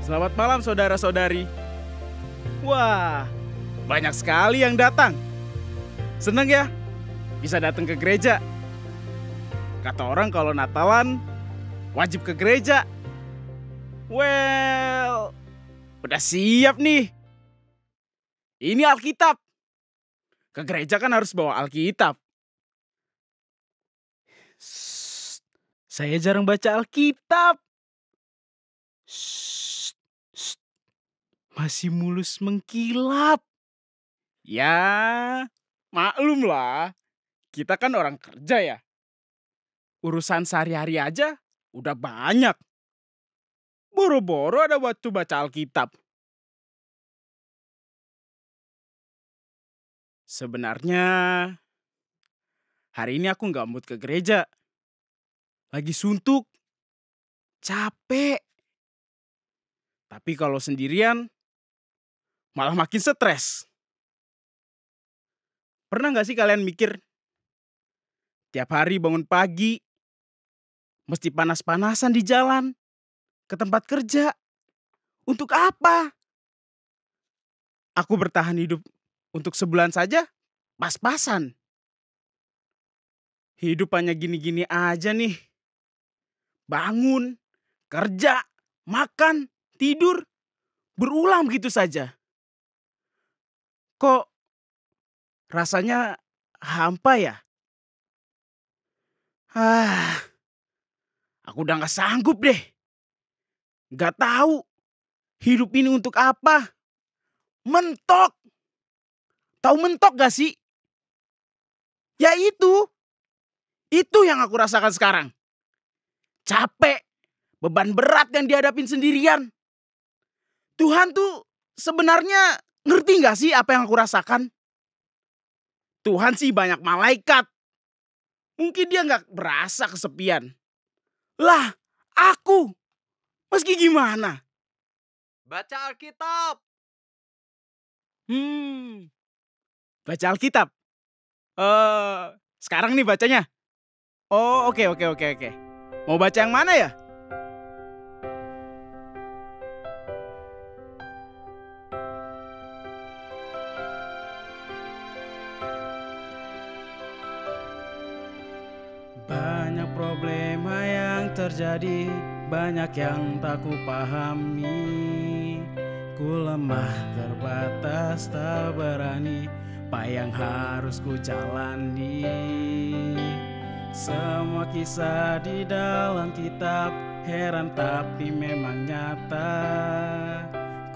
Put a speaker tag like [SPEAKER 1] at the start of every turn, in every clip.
[SPEAKER 1] Selamat malam saudara-saudari. Wah, banyak sekali yang datang. Seneng ya, bisa datang ke gereja. Kata orang kalau Natalan, wajib ke gereja. Well, udah siap nih. Ini Alkitab. Ke gereja kan harus bawa Alkitab. Shh, saya jarang baca Alkitab. Shh, shh, masih mulus mengkilap. Ya, maklum lah. Kita kan orang kerja ya. Urusan sehari-hari aja udah banyak. Boro-boro ada waktu baca Alkitab. Sebenarnya hari ini aku nggak mood ke gereja. Lagi suntuk. Capek. Tapi kalau sendirian malah makin stres. Pernah nggak sih kalian mikir tiap hari bangun pagi mesti panas-panasan di jalan ke tempat kerja? Untuk apa? Aku bertahan hidup untuk sebulan saja pas-pasan. Hidup hanya gini-gini aja nih. Bangun, kerja, makan, tidur, berulang begitu saja. Kok rasanya hampa ya? Aku udah gak sanggup deh. Gak tahu hidup ini untuk apa. Mentok. Tahu mentok gak sih? Ya itu. Itu yang aku rasakan sekarang. Capek. Beban berat yang dihadapin sendirian. Tuhan tuh sebenarnya ngerti gak sih apa yang aku rasakan? Tuhan sih banyak malaikat. Mungkin dia gak berasa kesepian. Lah, aku. Meski gimana?
[SPEAKER 2] Baca Alkitab.
[SPEAKER 1] Baca Alkitab. Sekarang nih bacanya. Oh, oke. Mau baca yang mana ya? Banyak problema yang terjadi, banyak yang tak kupahami. Ku lemah, terbatas, tak berani, apa yang harus ku jalani. Semua kisah di dalam kitab heran tapi memang nyata.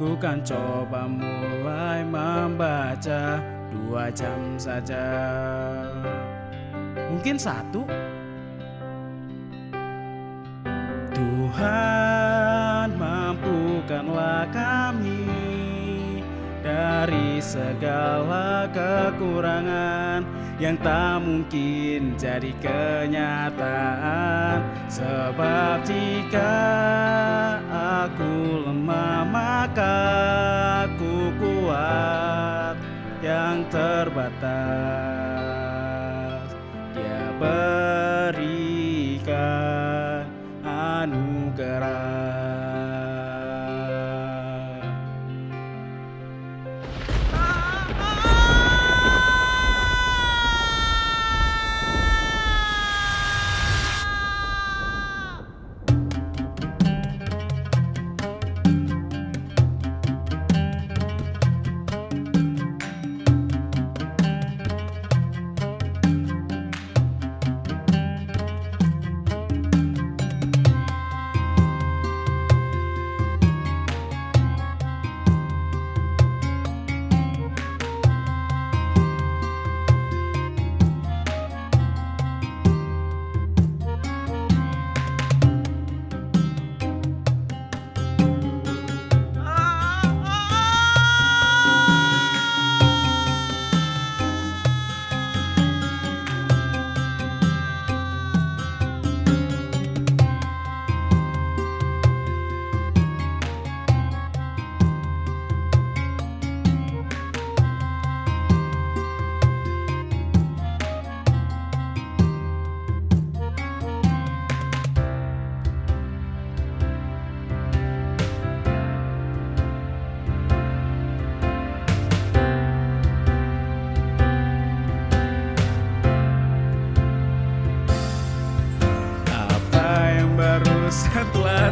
[SPEAKER 1] Ku kan coba mulai membaca 2 jam saja. Mungkin 1. Tuhan, mampukanlah kami dari segala kekurangan yang tak mungkin jadi kenyataan. Sebab jika aku lemah maka aku kuat yang terbatas. Dia berikan anugerah.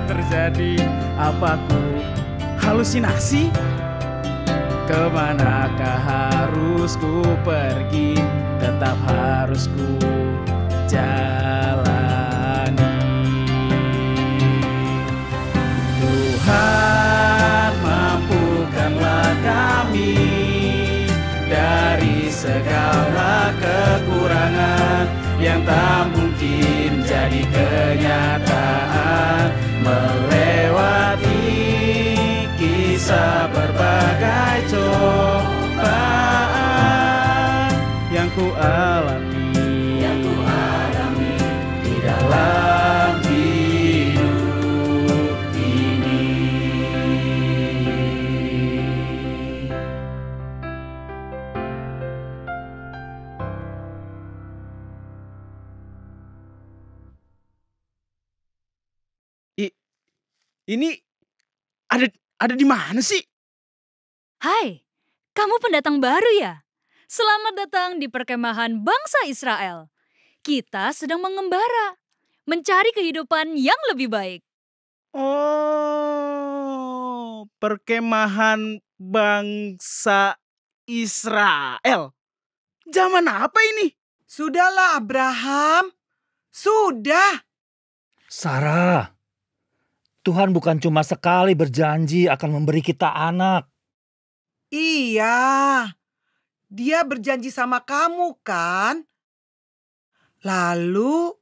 [SPEAKER 1] terjadi? Apaku halusinasi? Kemanakah harus ku pergi? Tetap harus ku jalani. Tuhan, mampukanlah kami dari segala kekurangan yang tak mungkin jadi kenyataan, melewati kisah berbagai cobaan yang ku alami di dalam hidup ini. Ini ada di mana sih?
[SPEAKER 3] Hai, kamu pendatang baru ya? Selamat datang di perkemahan bangsa Israel. Kita sedang mengembara, mencari kehidupan yang lebih baik.
[SPEAKER 1] Oh, perkemahan bangsa Israel. Zaman apa ini?
[SPEAKER 4] Sudahlah Abraham, sudah.
[SPEAKER 5] Sarah, Tuhan bukan cuma sekali berjanji akan memberi kita anak.
[SPEAKER 4] Iya, Dia berjanji sama kamu kan? Lalu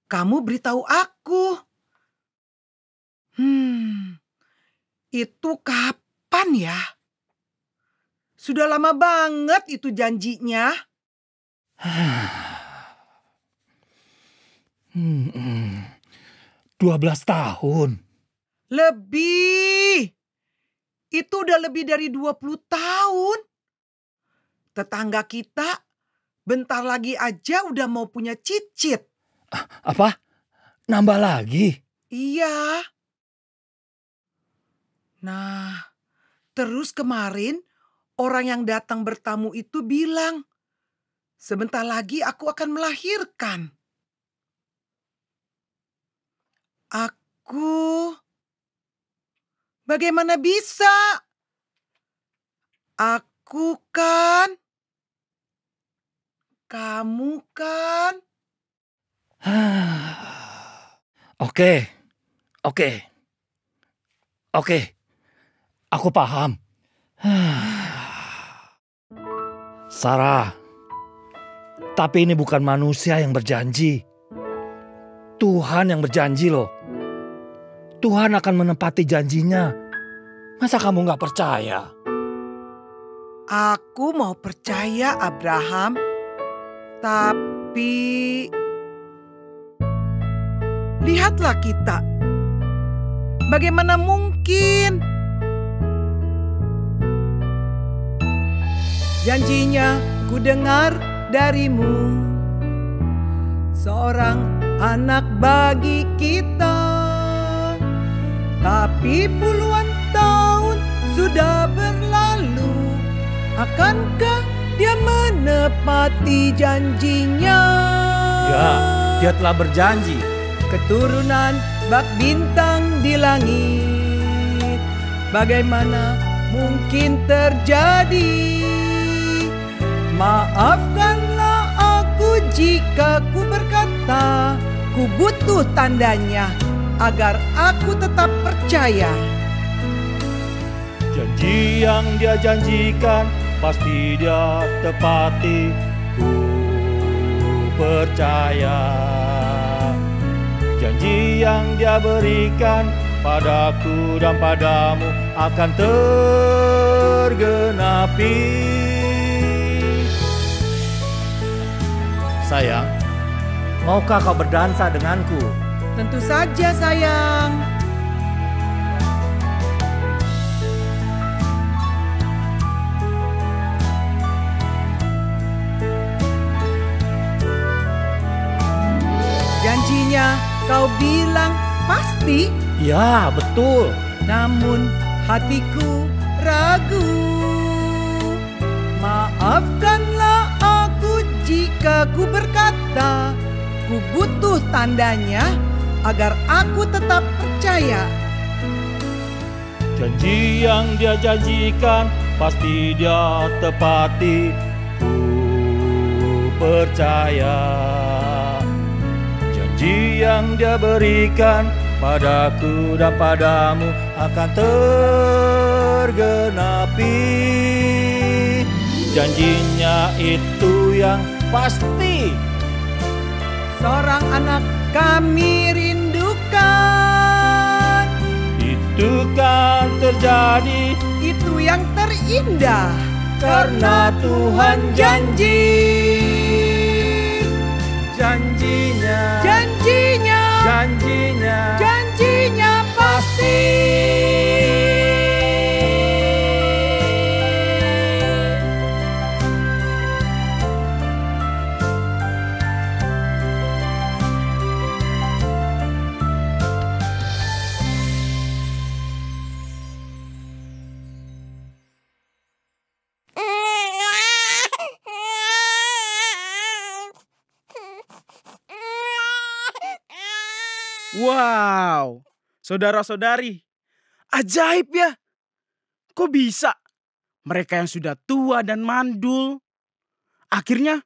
[SPEAKER 4] kamu beritahu aku. Itu kapan ya? Sudah lama banget itu janjinya.
[SPEAKER 5] 12 tahun.
[SPEAKER 4] Lebih. Itu udah lebih dari 20 tahun. Tetangga kita bentar lagi aja udah mau punya cicit.
[SPEAKER 5] Apa? Nambah lagi?
[SPEAKER 4] Iya. Nah, terus kemarin orang yang datang bertamu itu bilang, sebentar lagi aku akan melahirkan. Bagaimana bisa? Aku kan, kamu kan.
[SPEAKER 5] Oke. Aku paham. Sarah, tapi ini bukan manusia yang berjanji. Tuhan yang berjanji loh. Tuhan akan menepati janjinya. Masa kamu gak percaya?
[SPEAKER 4] Aku mau percaya Abraham. Tapi lihatlah kita. Bagaimana mungkin? Janjinya ku dengar darimu. Seorang anak bagi kita. Tapi puluhan tahun sudah berlalu. Akankah dia menepati janjinya?
[SPEAKER 5] Ya, dia telah berjanji.
[SPEAKER 4] Keturunan bak bintang di langit. Bagaimana mungkin terjadi? Maafkanlah aku jika ku berkata, ku butuh tandanya agar aku tetap percaya.
[SPEAKER 5] Janji yang dia janjikan pasti dia tepati. Ku percaya. Janji yang dia berikan padaku dan padamu akan tergenapi. Sayang, maukah kau berdansa denganku?
[SPEAKER 4] Tentu saja sayang. Janjinya kau bilang pasti.
[SPEAKER 5] Ya, betul.
[SPEAKER 4] Namun hatiku ragu. Maafkanlah aku jika ku berkata, ku butuh tandanya agar aku tetap percaya.
[SPEAKER 5] Janji yang Dia janjikan pasti Dia tepati. Ku percaya. Janji yang Dia berikan padaku dan padamu akan tergenapi. Janjinya itu yang pasti.
[SPEAKER 4] Seorang anak kami rindukan.
[SPEAKER 5] Itu kan terjadi.
[SPEAKER 4] Itu yang terindah karena Tuhan janji.
[SPEAKER 5] Janjinya,
[SPEAKER 4] Janjinya,
[SPEAKER 5] janjinya,
[SPEAKER 4] janjinya pasti.
[SPEAKER 1] Wow, saudara-saudari, ajaib ya. Kok bisa? Mereka yang sudah tua dan mandul, akhirnya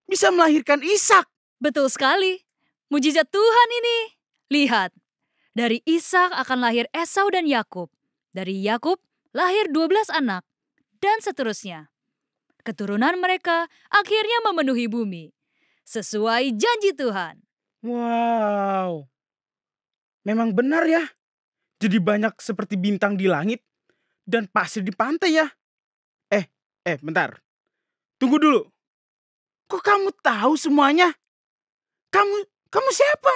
[SPEAKER 1] bisa melahirkan Ishak.
[SPEAKER 3] Betul sekali. Mujizat Tuhan ini. Lihat, dari Ishak akan lahir Esau dan Yakub. Dari Yakub lahir 12 anak, dan seterusnya. Keturunan mereka akhirnya memenuhi bumi. Sesuai janji Tuhan.
[SPEAKER 1] Wow, memang benar ya. Jadi banyak seperti bintang di langit dan pasir di pantai ya. Bentar. Tunggu dulu. Kok kamu tahu semuanya? Kamu siapa?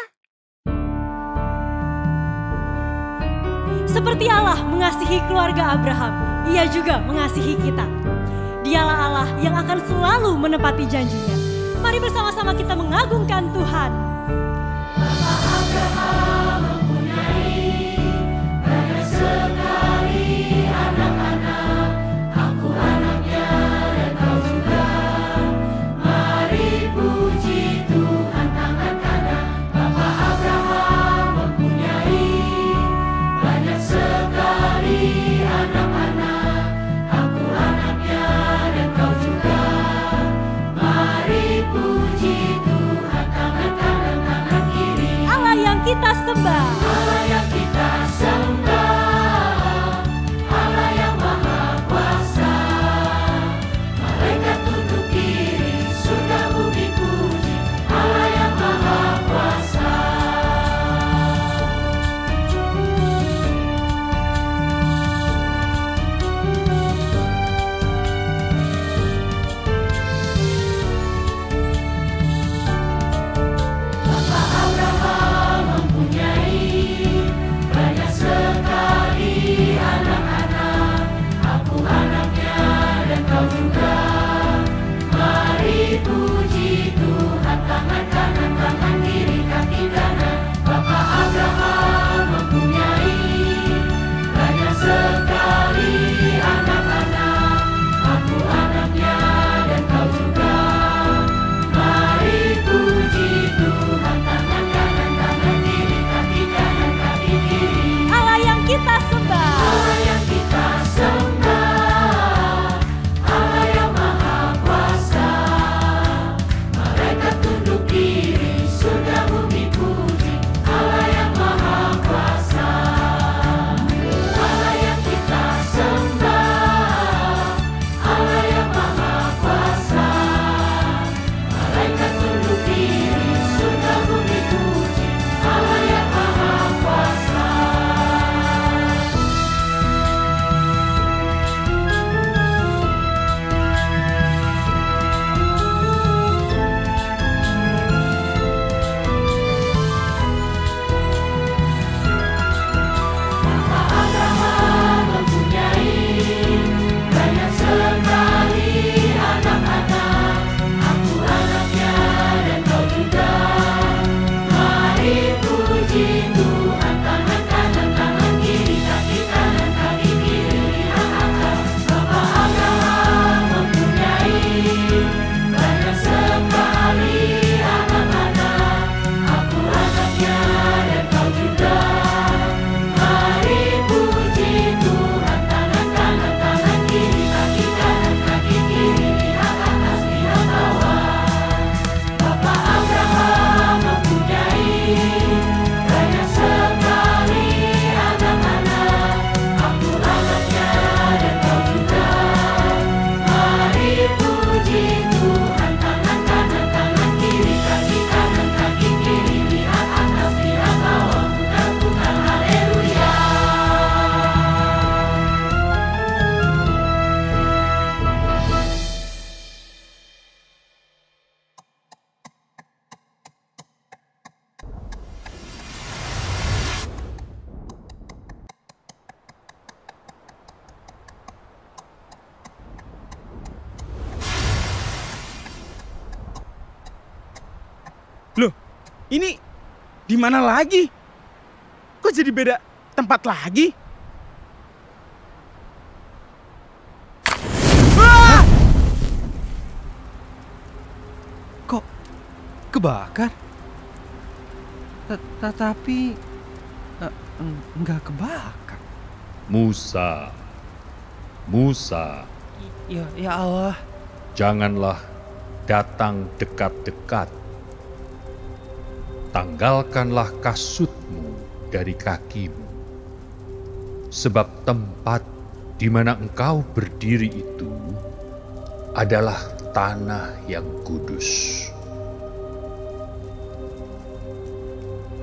[SPEAKER 6] Seperti Allah mengasihi keluarga Abraham, Ia juga mengasihi kita. Dialah Allah yang akan selalu menepati janjinya. Mari bersama-sama kita mengagungkan Tuhan.
[SPEAKER 7] Mari puji Tuhan, tangan kanan.
[SPEAKER 1] Ini di mana lagi? Kok jadi beda tempat lagi?
[SPEAKER 7] Kok kebakar? Tapi enggak kebakar.
[SPEAKER 8] Musa,
[SPEAKER 7] Ya Allah.
[SPEAKER 8] janganlah datang dekat-dekat. Tanggalkanlah kasutmu dari kakimu. Sebab tempat di mana engkau berdiri itu adalah tanah yang kudus.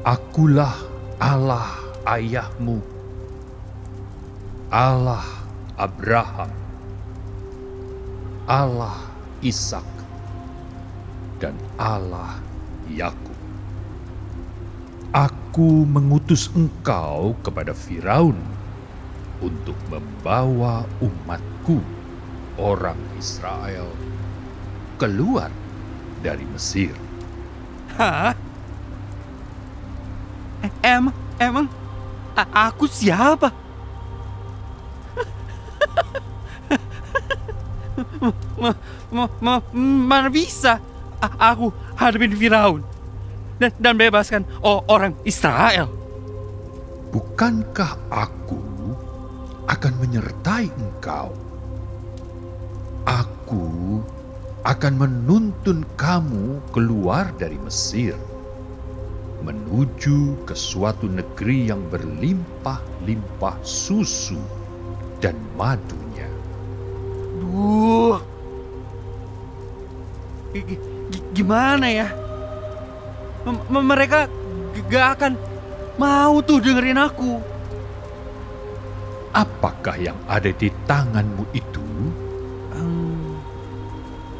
[SPEAKER 8] Akulah Allah ayahmu, Allah Abraham, Allah Ishak, dan Allah Yakub. Aku mengutus engkau kepada Firaun untuk membawa umatku, orang Israel, keluar dari Mesir.
[SPEAKER 7] Hah? Emang aku siapa? Mana bisa aku hadapin Firaun dan bebaskan orang Israel?
[SPEAKER 8] Bukankah aku akan menyertai engkau? Aku akan menuntun kamu keluar dari Mesir, menuju ke suatu negeri yang berlimpah-limpah susu dan madunya.
[SPEAKER 7] Duh, gimana ya? Mereka gak akan mau tuh dengerin aku.
[SPEAKER 8] Apakah yang ada di tanganmu itu?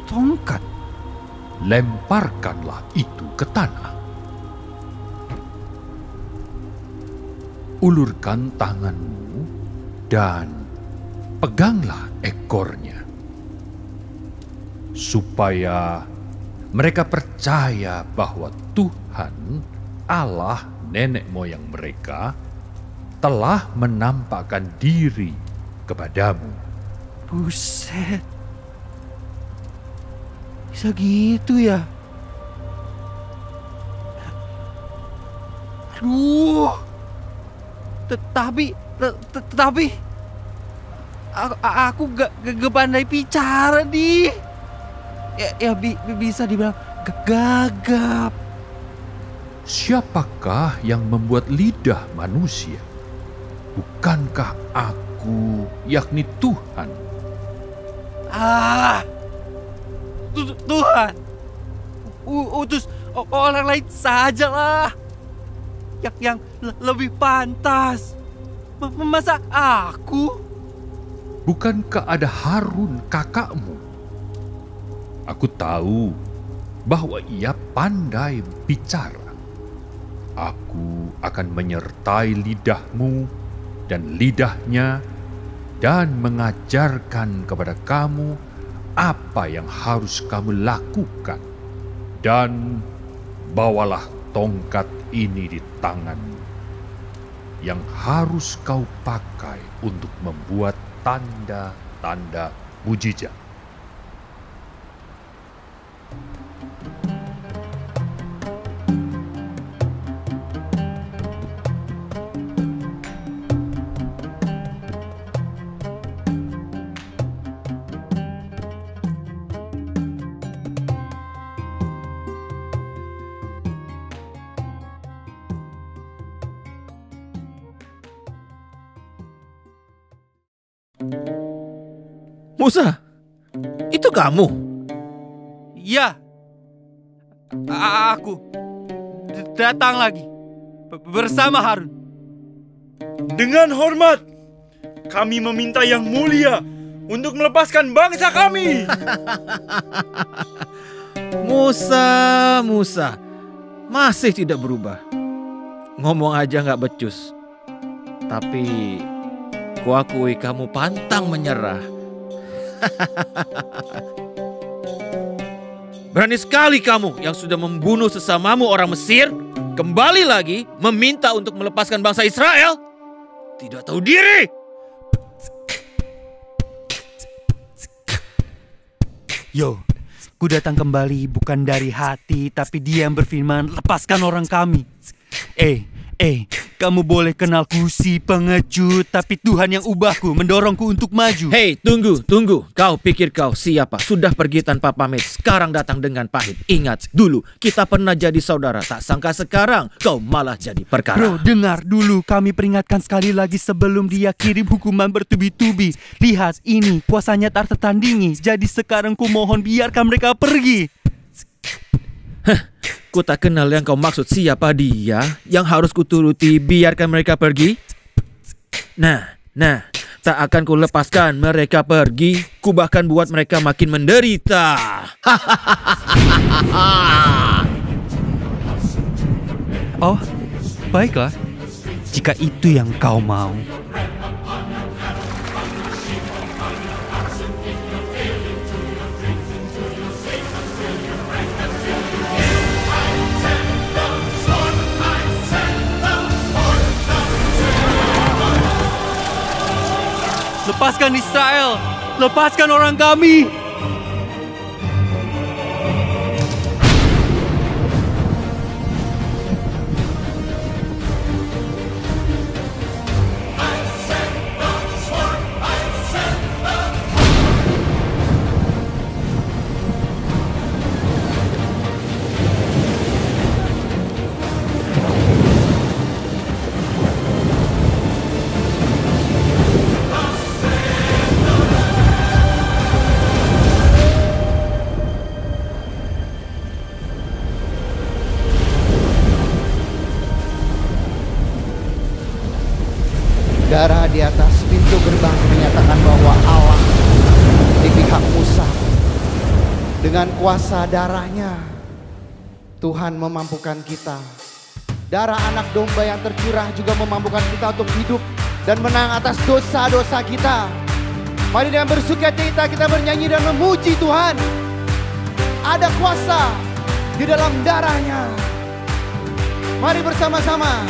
[SPEAKER 7] Tongkat.
[SPEAKER 8] Lemparkanlah itu ke tanah. Ulurkan tanganmu dan peganglah ekornya, supaya mereka percaya bahwa Tuhan, Allah nenek moyang mereka, telah menampakkan diri kepadamu.
[SPEAKER 7] Buset. Bisa gitu ya? Aduh. Tetapi aku gak pandai bicara nih. Ya bisa dibilang gagap.
[SPEAKER 8] Siapakah yang membuat lidah manusia? Bukankah aku, yakni Tuhan?
[SPEAKER 7] Tuhan, utus orang lain sajalah yang lebih pantas. Masa aku?
[SPEAKER 8] Bukankah ada Harun kakakmu? Aku tahu bahwa ia pandai bicara. Aku akan menyertai lidahmu dan lidahnya dan mengajarkan kepada kamu apa yang harus kamu lakukan. Dan bawalah tongkat ini di tanganmu, yang harus kau pakai untuk membuat tanda-tanda mujizat.
[SPEAKER 5] Musa, itu kamu?
[SPEAKER 7] Ya, aku datang lagi bersama Harun.
[SPEAKER 1] Dengan hormat, kami meminta yang mulia untuk melepaskan bangsa kami.
[SPEAKER 5] Musa, masih tidak berubah. Ngomong aja gak becus. Tapi kuakui kamu pantang menyerah.
[SPEAKER 9] Berani sekali kamu yang sudah membunuh sesamamu orang Mesir, kembali lagi meminta untuk melepaskan bangsa Israel? Tidak tahu diri!
[SPEAKER 7] Yo, ku datang kembali bukan dari hati, tapi Dia yang berfirman, lepaskan orang kami. Kamu boleh kenalku si pengecut, tapi Tuhan yang ubahku, mendorongku untuk maju.
[SPEAKER 9] Hei, tunggu. Kau pikir kau siapa? Sudah pergi tanpa pamit, sekarang datang dengan pahit. Ingat, dulu kita pernah jadi saudara, tak sangka sekarang kau malah jadi perkara.
[SPEAKER 7] Bro, dengar dulu, kami peringatkan sekali lagi sebelum Dia kirim hukuman bertubi-tubi. Lihat, ini kuasanya tak tertandingi, jadi sekarang ku mohon biarkan mereka pergi.
[SPEAKER 9] Ku tak kenal yang kau maksud. Siapa dia yang harus kuturuti biarkan mereka pergi? Nah, tak akan ku lepaskan mereka pergi. Ku bahkan buat mereka makin menderita.
[SPEAKER 7] Oh, baiklah, jika itu yang kau mau. Lepaskan Israel! Lepaskan orang kami!
[SPEAKER 10] Darah di atas pintu gerbang menyatakan bahwa Allah di pihak Musa. Dengan kuasa darahnya, Tuhan memampukan kita. Darah anak domba yang tercurah juga memampukan kita untuk hidup dan menang atas dosa-dosa kita. Mari dengan bersukacita kita bernyanyi dan memuji Tuhan. Ada kuasa di dalam darahnya. Mari bersama-sama.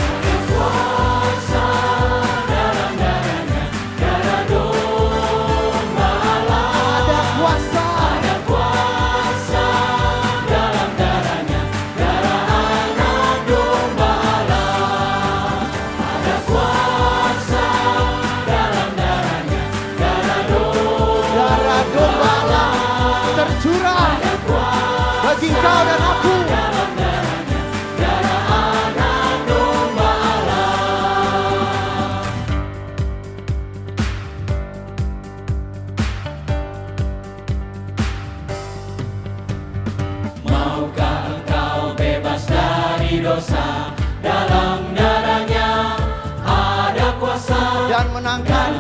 [SPEAKER 10] Bagi kau dan aku.
[SPEAKER 11] Maukah engkau bebas dari dosa? Dalam darahnya ada kuasa
[SPEAKER 10] dan menangkan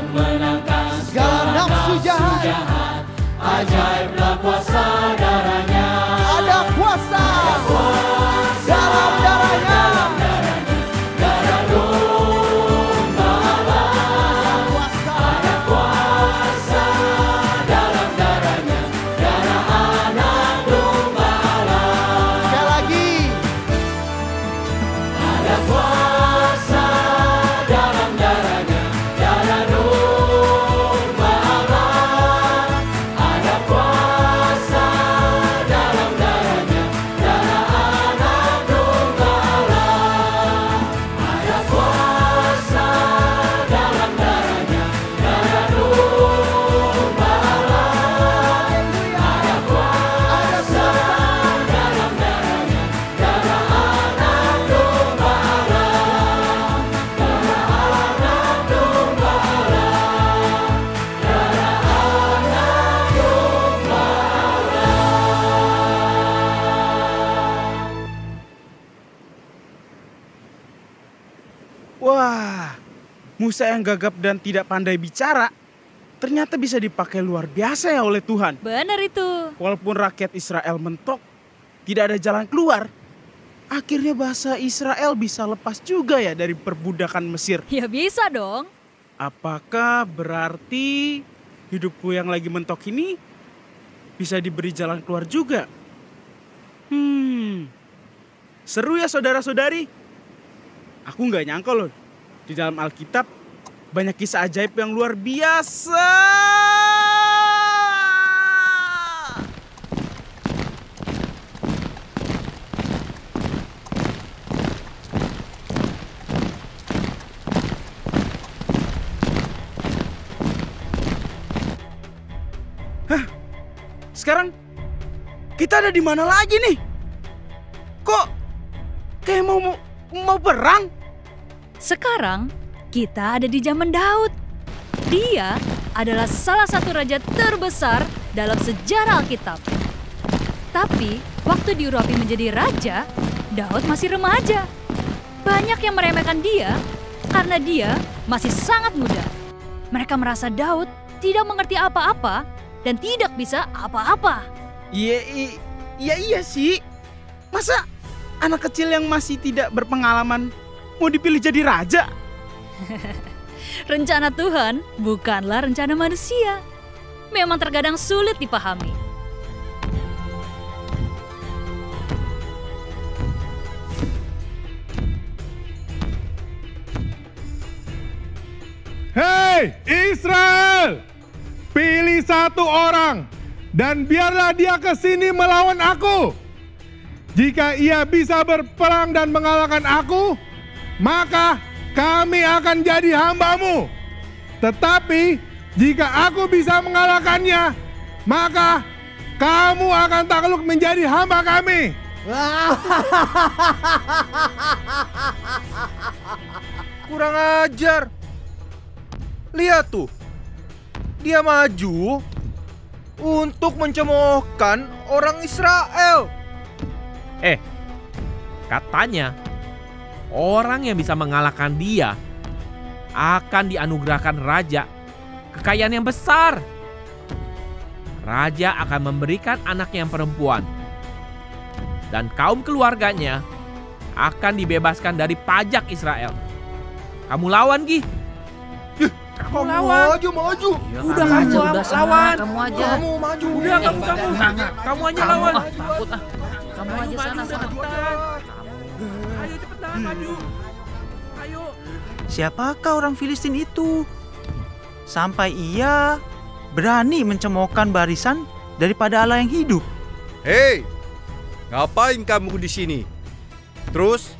[SPEAKER 11] segala nafsu jahat. Ajaiblah kuasa darahnya.
[SPEAKER 10] Ada kuasa dalam darahnya.
[SPEAKER 11] Darah domba Allah. Ada kuasa dalam darahnya. Darah anak domba Allah.
[SPEAKER 10] Sekali lagi.
[SPEAKER 11] Ada kuasa dalam darahnya. Darah domba Allah. Ada kuasa dalam darahnya. Darah anak domba Allah. Ada kuasa dalam darahnya. Darah domba Allah. Ada kuasa dalam darahnya. Darah anak domba Allah. Darah anak domba Allah. Darah anak domba
[SPEAKER 1] Wah, Musa yang gagap dan tidak pandai bicara ternyata bisa dipakai luar biasa ya oleh Tuhan.
[SPEAKER 3] Benar itu.
[SPEAKER 1] Walaupun rakyat Israel mentok, tidak ada jalan keluar. Akhirnya bahasa Israel bisa lepas juga ya dari perbudakan Mesir.
[SPEAKER 3] Ya bisa dong.
[SPEAKER 1] Apakah berarti hidupku yang lagi mentok ini bisa diberi jalan keluar juga? Seru ya saudara-saudari. Aku nggak nyangka loh, di dalam Alkitab banyak kisah ajaib yang luar biasa. Sekarang kita ada di mana lagi nih? Kok kayak mau perang?
[SPEAKER 3] Sekarang kita ada di zaman Daud. Dia adalah salah satu raja terbesar dalam sejarah Alkitab. Tapi waktu diurapi menjadi raja, Daud masih remaja. Banyak yang meremehkan dia karena dia masih sangat muda. Mereka merasa Daud tidak mengerti apa-apa dan tidak bisa apa-apa.
[SPEAKER 1] Iya sih. Masa anak kecil yang masih tidak berpengalaman mau dipilih jadi raja?
[SPEAKER 3] Rencana Tuhan bukanlah rencana manusia. Memang terkadang sulit dipahami.
[SPEAKER 12] Hei Israel! Pilih satu orang dan biarlah dia ke sini melawan aku. Jika ia bisa berperang dan mengalahkan aku, maka kami akan jadi hambamu. Tetapi jika aku bisa mengalahkannya, maka kamu akan takluk menjadi hamba kami.
[SPEAKER 13] Kurang ajar. Lihat tuh. Dia maju untuk mencemoohkan orang Israel.
[SPEAKER 2] Katanya orang yang bisa mengalahkan dia akan dianugerahkan raja kekayaan yang besar. Raja akan memberikan anak yang perempuan dan kaum keluarganya akan dibebaskan dari pajak Israel. Kamu lawan, Gi.
[SPEAKER 13] Kamu lawan. Maju.
[SPEAKER 2] Udah kamu lawan.
[SPEAKER 13] Kamu aja. Kamu maju.
[SPEAKER 2] Udah kamu. Kamu aja lawan.
[SPEAKER 3] Kamu aja sana.
[SPEAKER 2] Ayo cepetan maju. Ayo.
[SPEAKER 7] Siapakah orang Filistin itu? Sampai ia berani mencemoohkan barisan daripada Allah yang hidup.
[SPEAKER 13] Hei, ngapain kamu di sini? Terus,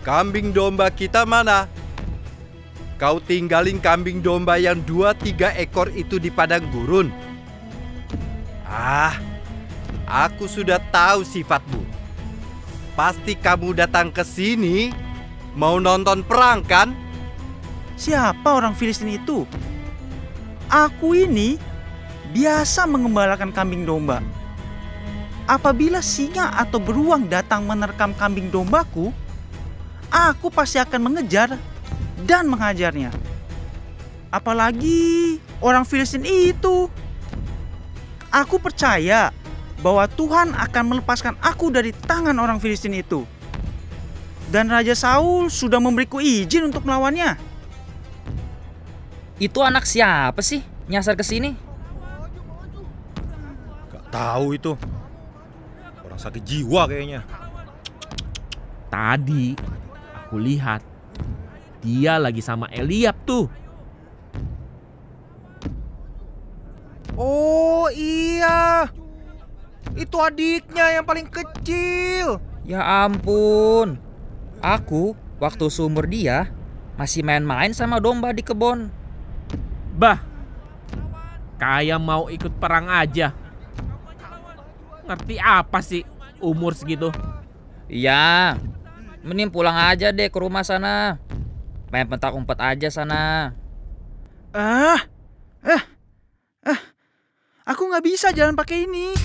[SPEAKER 13] kambing domba kita mana? Kau tinggalin kambing domba yang 2-3 ekor itu di padang gurun. Aku sudah tahu sifatmu. Pasti kamu datang ke sini mau nonton perang kan?
[SPEAKER 7] Siapa orang Filistin itu? Aku ini biasa mengembalakan kambing domba. Apabila singa atau beruang datang menerkam kambing dombaku, aku pasti akan mengejar dan menghajarnya. Apalagi orang Filistin itu. Aku percaya bahwa Tuhan akan melepaskan aku dari tangan orang Filistin itu. Dan Raja Saul sudah memberiku izin untuk melawannya.
[SPEAKER 14] Itu anak siapa sih nyasar ke sini?
[SPEAKER 13] Gak tahu itu. Orang sakit jiwa kayaknya.
[SPEAKER 2] Tadi aku lihat dia lagi sama Eliab tuh.
[SPEAKER 13] Oh iya. Itu adiknya yang paling kecil.
[SPEAKER 14] Ya ampun. Aku waktu seumur dia masih main-main sama domba di kebun.
[SPEAKER 2] Bah, kayak mau ikut perang aja. Ngerti apa sih umur segitu?
[SPEAKER 14] Iya, mending pulang aja deh ke rumah sana. Main pentak umpet aja sana.
[SPEAKER 7] Aku nggak bisa jalan pakai ini.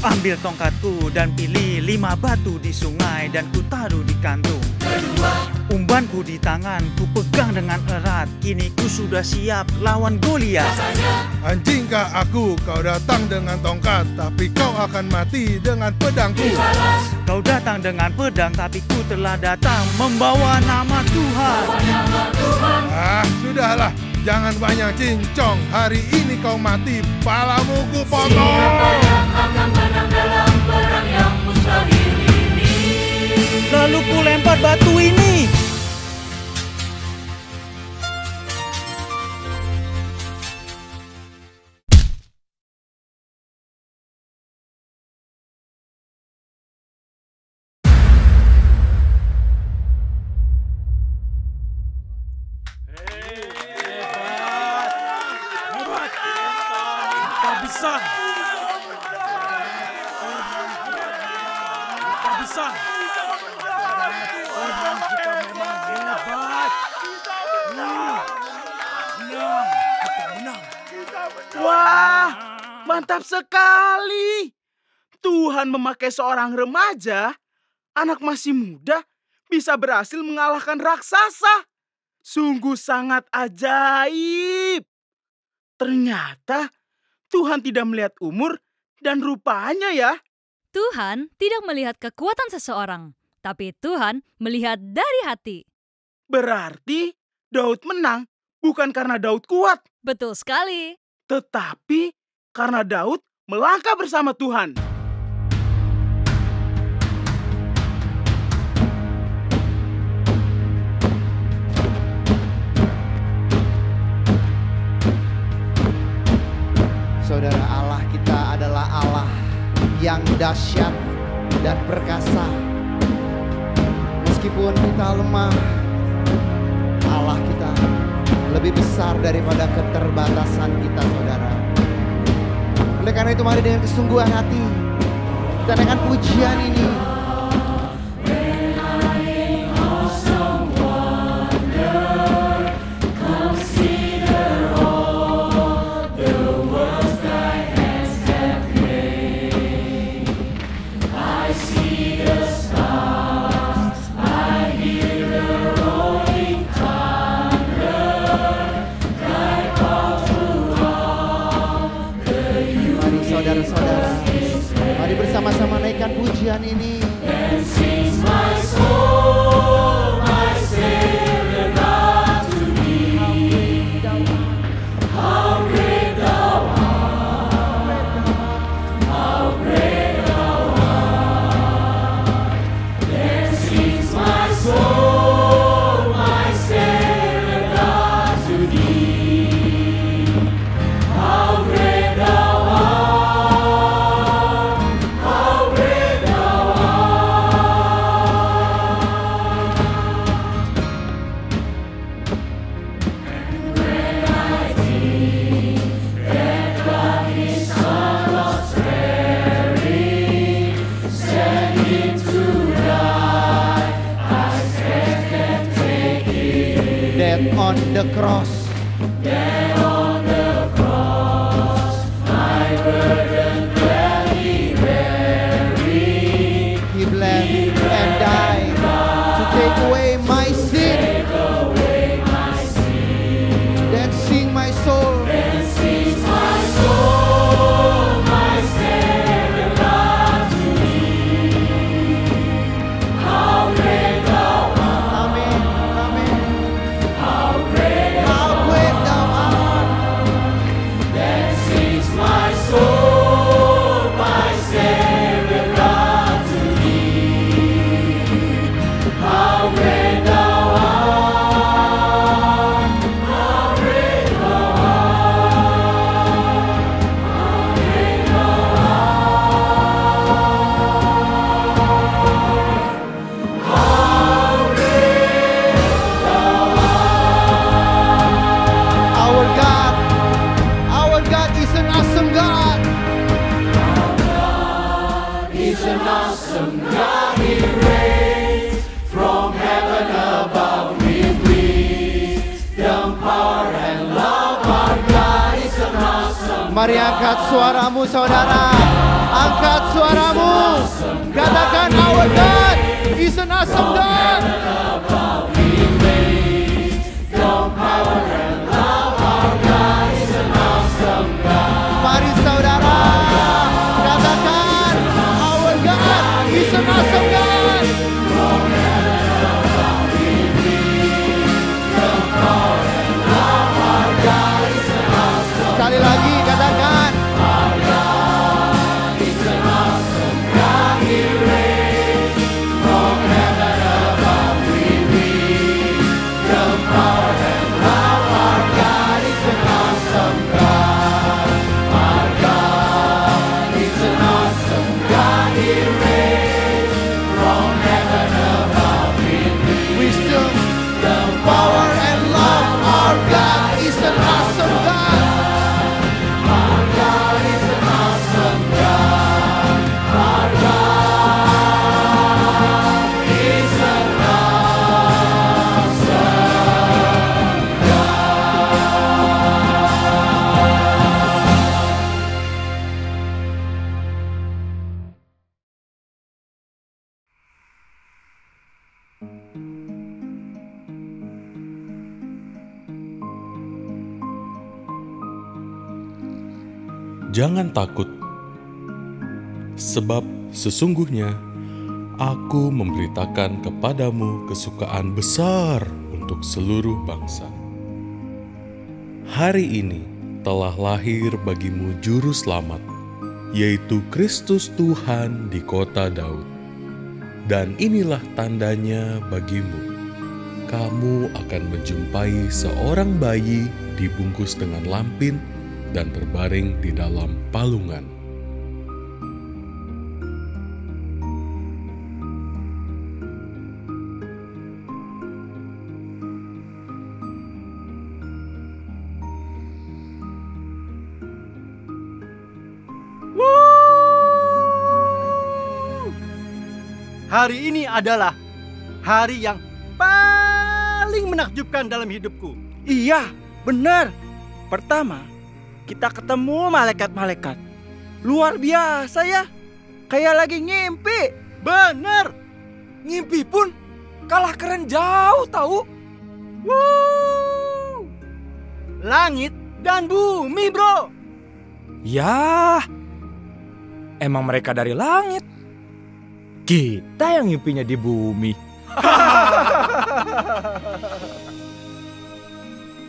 [SPEAKER 7] ambil tongkatku dan pilih 5 batu di sungai dan ku taruh di kantung. Umbanku di tangan, ku pegang dengan erat. Kini ku sudah siap lawan Goliat.
[SPEAKER 12] Anjingkah aku, kau datang dengan tongkat, tapi kau akan mati dengan pedangku.
[SPEAKER 7] Kau datang dengan pedang, tapi ku telah datang membawa nama Tuhan.
[SPEAKER 12] Ah, sudahlah, jangan banyak cincong. Hari ini kau mati, palamu ku potong.
[SPEAKER 11] Siapa yang akan menang dalam perang yang mustahil ini?
[SPEAKER 7] Lalu ku lempar batu ini.
[SPEAKER 1] Bisa. Bisa. Tuhan kita memang hebat. Kita menang. Wah, mantap sekali. Tuhan memakai seorang remaja, anak masih muda, bisa berhasil mengalahkan raksasa. Sungguh sangat ajaib. Ternyata Tuhan tidak melihat umur dan rupanya ya.
[SPEAKER 3] Tuhan tidak melihat kekuatan seseorang, tapi Tuhan melihat dari hati.
[SPEAKER 1] Berarti Daud menang bukan karena Daud kuat.
[SPEAKER 3] Betul sekali.
[SPEAKER 1] Tetapi karena Daud melangkah bersama Tuhan.
[SPEAKER 10] Saudara, Allah kita adalah Allah yang dahsyat dan perkasa. Meskipun kita lemah, Allah kita lebih besar daripada keterbatasan kita, saudara. Oleh karena itu, mari dengan kesungguhan hati kita naikkan pujian ini. Saudara-saudara, mari bersama-sama naikkan pujian ini. On the cross, dead on the cross, my burden gladly bearing. He bled and died to take away my sin. Then sing my soul. Then sings my soul, my Savior God to thee. How great thou art! Amen. Amen. How great thou art. Then sings my soul, my Savior God to thee. How great thou art. How great thou art. How great thou art. How great thou art. Our God is an awesome God. Our God is an awesome God. He reigns from heaven above with wisdom, power, and love. Our God is an awesome Mari angkat suaramu saudara. Angkat suaramu. Katakan our God is an awesome God. Mari saudara. Katakan our God is an awesome God. Sekali lagi katakan. Wisdom, power and love. Our God is an awesome God. Our God is an awesome God. Our God is an awesome
[SPEAKER 15] Jangan takut, sebab sesungguhnya aku memberitakan kepadamu kesukaan besar untuk seluruh bangsa. Hari ini telah lahir bagimu juru selamat, yaitu Kristus Tuhan di kota Daud. Dan inilah tandanya bagimu. Kamu akan menjumpai seorang bayi dibungkus dengan lampin dan terbaring di dalam palungan.
[SPEAKER 16] Hari ini adalah hari yang paling menakjubkan dalam hidupku.
[SPEAKER 7] Iya, benar. Pertama, kita ketemu malaikat-malaikat. Luar biasa ya. Kayak lagi ngimpi.
[SPEAKER 16] Bener.
[SPEAKER 7] Ngimpi pun kalah keren jauh tahu.
[SPEAKER 16] Wuh. Langit dan bumi, bro.
[SPEAKER 7] Ya. Emang mereka dari langit. Kita yang ngimpinya di bumi.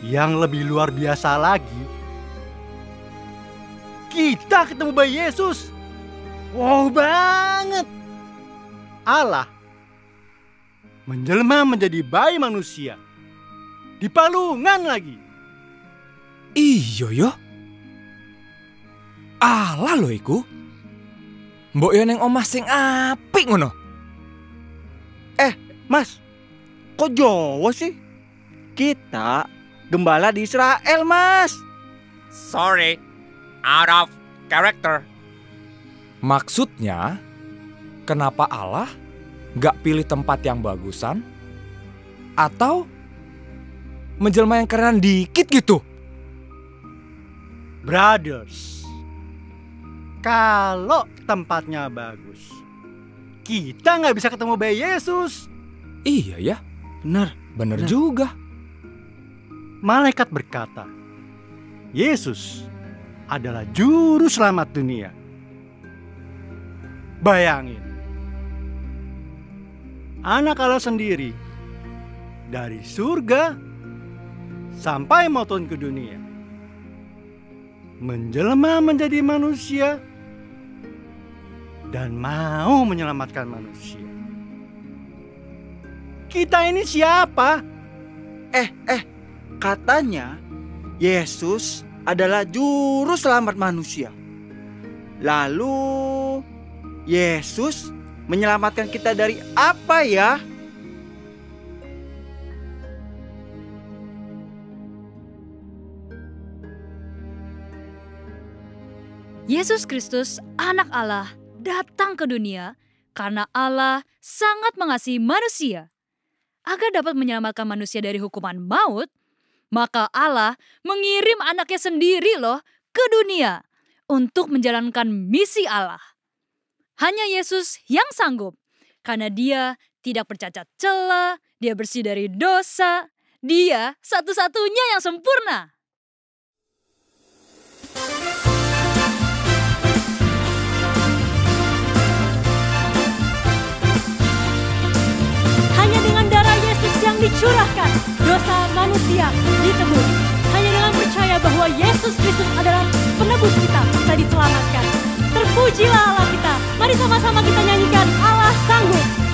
[SPEAKER 16] Yang lebih luar biasa lagi, kita ketemu bayi Yesus. Wow banget. Allah menjelma menjadi bayi manusia. Di palungan lagi.
[SPEAKER 7] Iya yo. Allah lo iku. Mbok yo neng omah sing apik ngono.
[SPEAKER 16] Mas, kok Jawa sih? Kita gembala di Israel, Mas.
[SPEAKER 14] Sorry, out of character.
[SPEAKER 7] Maksudnya, kenapa Allah gak pilih tempat yang bagusan? Atau menjelma yang keren dikit gitu?
[SPEAKER 16] Brothers, kalau tempatnya bagus, kita nggak bisa ketemu bayi Yesus.
[SPEAKER 7] Iya ya, bener juga.
[SPEAKER 16] Malaikat berkata, Yesus adalah juru selamat dunia. Bayangin, anak Allah sendiri dari surga sampai mau turun ke dunia, menjelma menjadi manusia dan mau menyelamatkan manusia. Kita ini siapa?
[SPEAKER 7] Katanya Yesus adalah juru selamat manusia. Lalu Yesus menyelamatkan kita dari apa ya?
[SPEAKER 3] Yesus Kristus, anak Allah, datang ke dunia karena Allah sangat mengasihi manusia. Agar dapat menyelamatkan manusia dari hukuman maut, maka Allah mengirim anaknya sendiri loh ke dunia untuk menjalankan misi Allah. Hanya Yesus yang sanggup, karena Dia tidak bercacat celah, Dia bersih dari dosa, Dia satu-satunya yang sempurna.
[SPEAKER 6] Hanya dengan darah Yesus yang dicurahkan, dosa manusia ditebus. Hanya dengan percaya bahwa Yesus Kristus adalah penebus kita, bisa diselamatkan. Terpujilah Allah kita. Mari sama-sama kita nyanyikan Allah sanggup.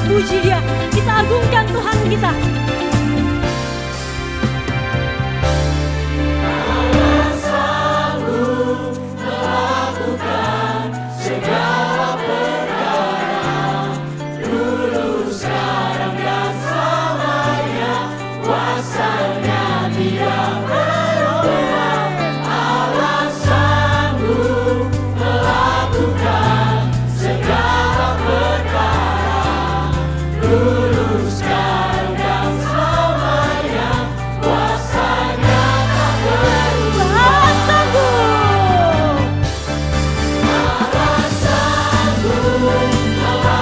[SPEAKER 6] Puji Dia, kita agungkan Tuhan kita.
[SPEAKER 11] Allah sanggup melakukan segala perkara, dulu, sekarang, dan selamanya. Kuasanya tidak berubah. Allah sanggup melakukan segala perkara, dulu, sekarang, dan selamanya. Kuasanya tak berubah. Allah sanggup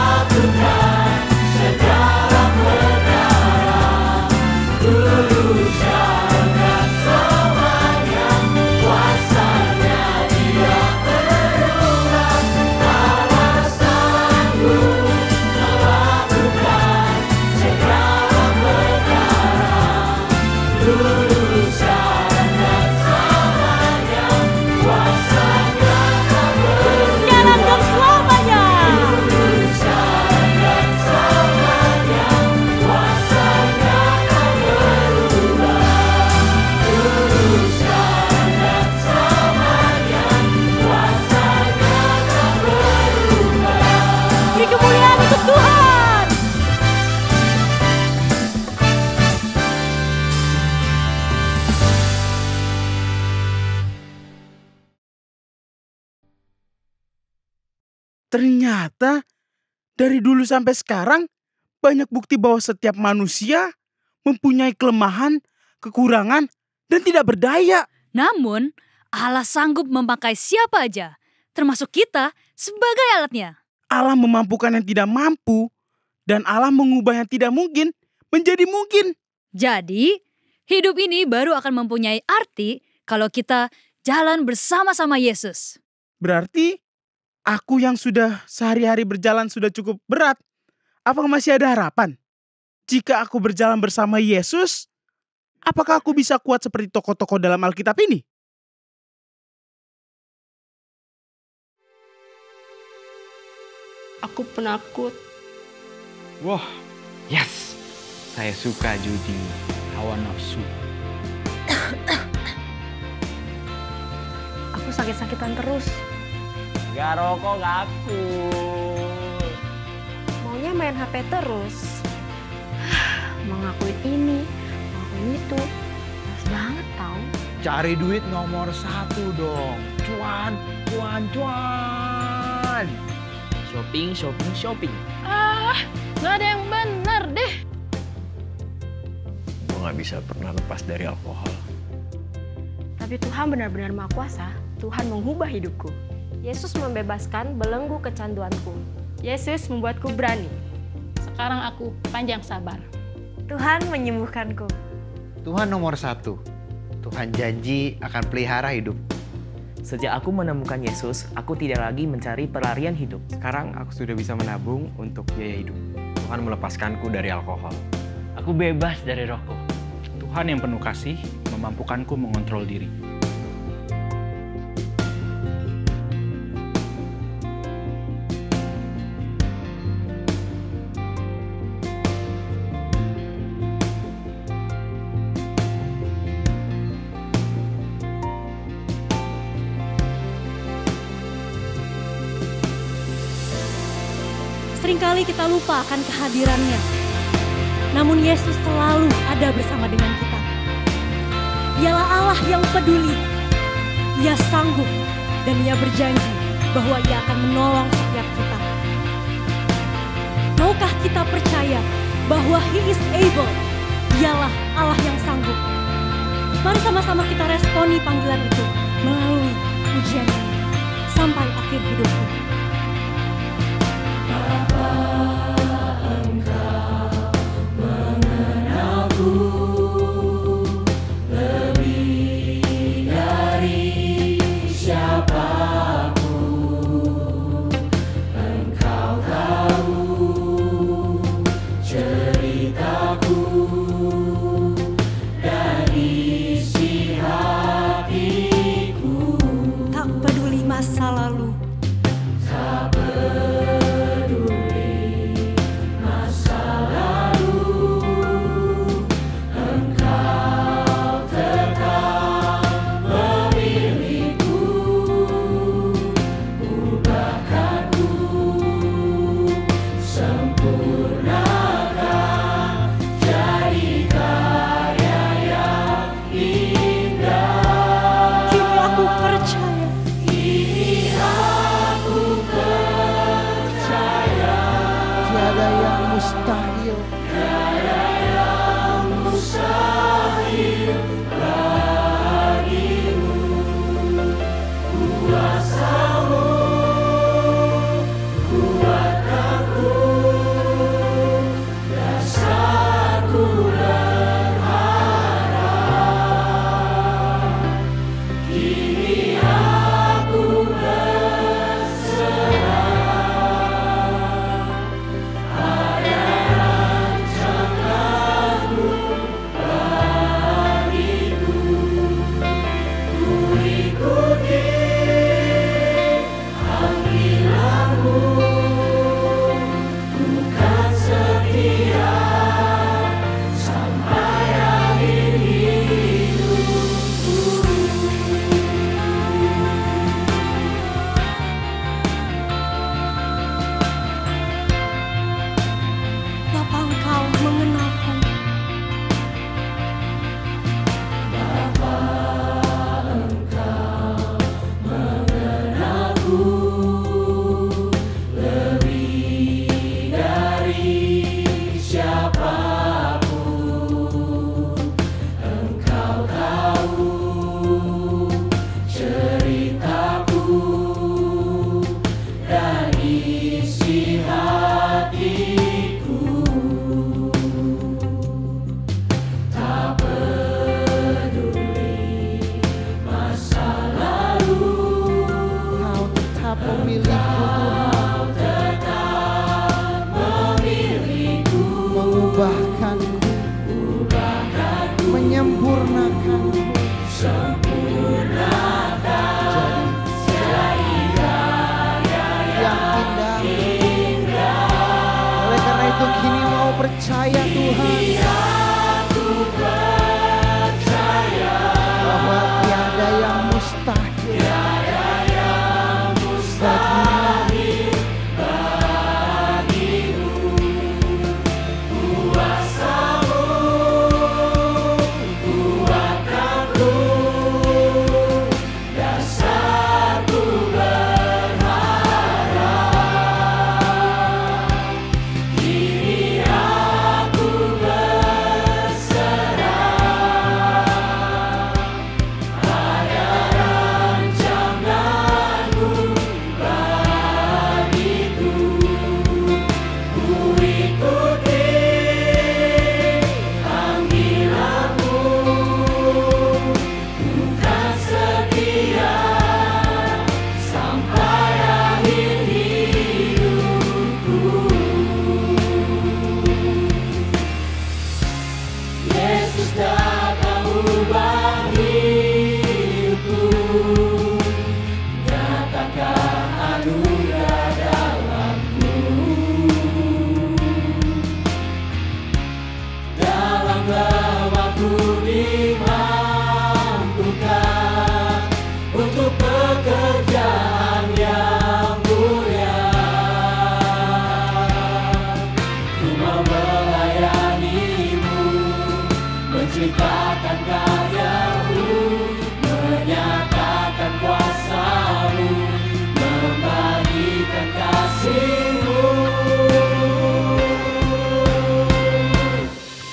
[SPEAKER 11] melakukan segala perkara, dulu, sekarang, dan selamanya. Kuasanya tidak berubah. Allah sanggup melakukan segala perkara, dulu, sekarang, dan selamanya. Kuasanya tak berubah.
[SPEAKER 6] Sekarang dan selamanya.
[SPEAKER 11] Dulu, sekarang, dan selamanya. Kuasanya tak berubah. Dulu, sekarang, dan selamanya. Kuasanya tak berubah.
[SPEAKER 6] Beri kemuliaan untuk Tuhan.
[SPEAKER 1] Ternyata dari dulu sampai sekarang banyak bukti bahwa setiap manusia mempunyai kelemahan, kekurangan, dan tidak berdaya.
[SPEAKER 3] Namun, Allah sanggup memakai siapa aja, termasuk kita sebagai alatnya.
[SPEAKER 1] Allah memampukan yang tidak mampu, dan Allah mengubah yang tidak mungkin menjadi mungkin.
[SPEAKER 3] Jadi, hidup ini baru akan mempunyai arti kalau kita jalan bersama-sama Yesus.
[SPEAKER 1] Berarti, aku yang sudah sehari-hari berjalan sudah cukup berat. Apakah masih ada harapan? Jika aku berjalan bersama Yesus, apakah aku bisa kuat seperti tokoh-tokoh dalam Alkitab ini?
[SPEAKER 17] Aku penakut.
[SPEAKER 18] Wah, yes. Saya suka judi, hawa nafsu.
[SPEAKER 17] Aku sakit-sakitan terus.
[SPEAKER 18] Gak rokok, gak aku.
[SPEAKER 17] Maunya main HP terus. Mau ngakuin ini, ngakuin itu. Males banget tau.
[SPEAKER 18] Cari duit nomor 1 dong. Cuan, cuan, cuan. Shopping, shopping, shopping.
[SPEAKER 17] Gak ada yang bener deh.
[SPEAKER 18] Gue gak bisa pernah lepas dari alkohol.
[SPEAKER 17] Tapi Tuhan benar-benar Maha Kuasa. Tuhan mengubah hidupku. Yesus membebaskan belenggu kecanduanku. Yesus membuatku berani.
[SPEAKER 6] Sekarang aku panjang sabar.
[SPEAKER 17] Tuhan menyembuhkanku.
[SPEAKER 10] Tuhan nomor 1. Tuhan janji akan pelihara hidup.
[SPEAKER 19] Sejak aku menemukan Yesus, aku tidak lagi mencari pelarian hidup.
[SPEAKER 18] Sekarang aku sudah bisa menabung untuk biaya hidup. Tuhan melepaskanku dari alkohol.
[SPEAKER 19] Aku bebas dari rokok.
[SPEAKER 20] Tuhan yang penuh kasih memampukanku mengontrol diri.
[SPEAKER 6] Seringkali kita lupa akan kehadirannya. Namun Yesus selalu ada bersama dengan kita. Dialah Allah yang peduli. Ia sanggup dan Ia berjanji bahwa Ia akan menolong setiap kita. Maukah kita percaya bahwa He is able? Dialah Allah yang sanggup. Mari sama-sama kita responi panggilan itu melalui ujian ini sampai akhir hidupku. Masa lalu,
[SPEAKER 11] tak peduli
[SPEAKER 10] menyempurnakanku. Yang indah. Oleh karena itu kini mau percaya Tuhan, bahwa tiada yang mustahil bagimu. Kuasamu kuatkanku, dasarku berharap. Kini aku berserah, ada rancanganmu bagiku. Ku ikuti panggilanmu, bukan setia sampai akhir hidupku. Yesus datang ubah hidupku, nyatakan anugerah dalamku. Dalam lemahku dimampukan untuk pekerjaan yang mulia. Ku mau melayanimu, menceritakan karya-Mu, menyatakan kuasa-Mu, membagikan kasih-Mu.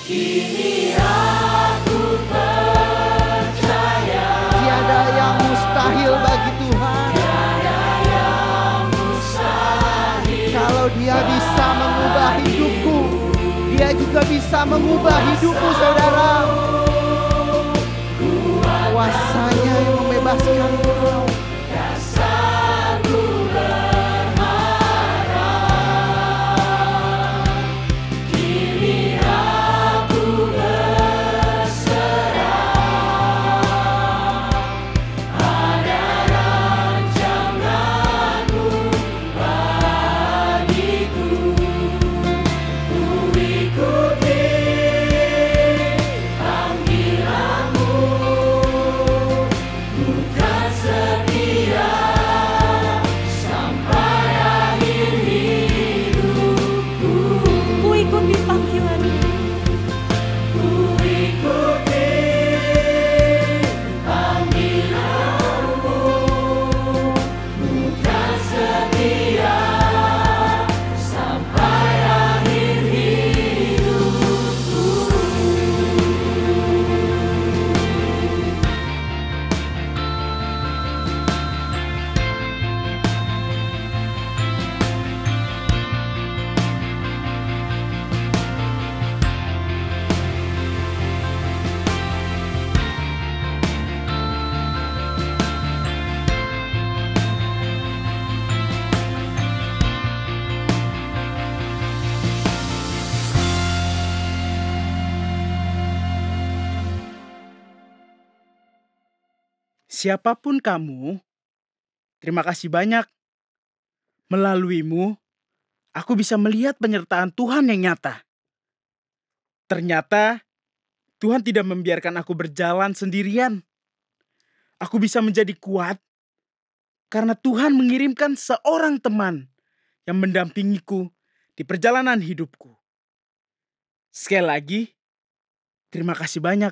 [SPEAKER 10] Kini aku percaya, tiada yang mustahil bagi Tuhan. Tiada yang mustahil. Kalau Dia bisa mengubah hidupku, Dia juga bisa mengubah hidupmu, saudara. Kuasanya yang membebaskan kau. Dasarku berharap, kini aku berserah, ada rancanganmu bagiku. Ku ikuti panggilanmu, bukan setia sampai akhir hidupku.
[SPEAKER 6] Ku ikuti panggilanmu.
[SPEAKER 11] Ku ikuti panggilanmu, bukan setia sampai akhir hidupku.
[SPEAKER 1] Siapapun kamu, terima kasih banyak. Melaluimu, aku bisa melihat penyertaan Tuhan yang nyata. Ternyata, Tuhan tidak membiarkan aku berjalan sendirian. Aku bisa menjadi kuat karena Tuhan mengirimkan seorang teman yang mendampingiku di perjalanan hidupku. Sekali lagi, terima kasih banyak.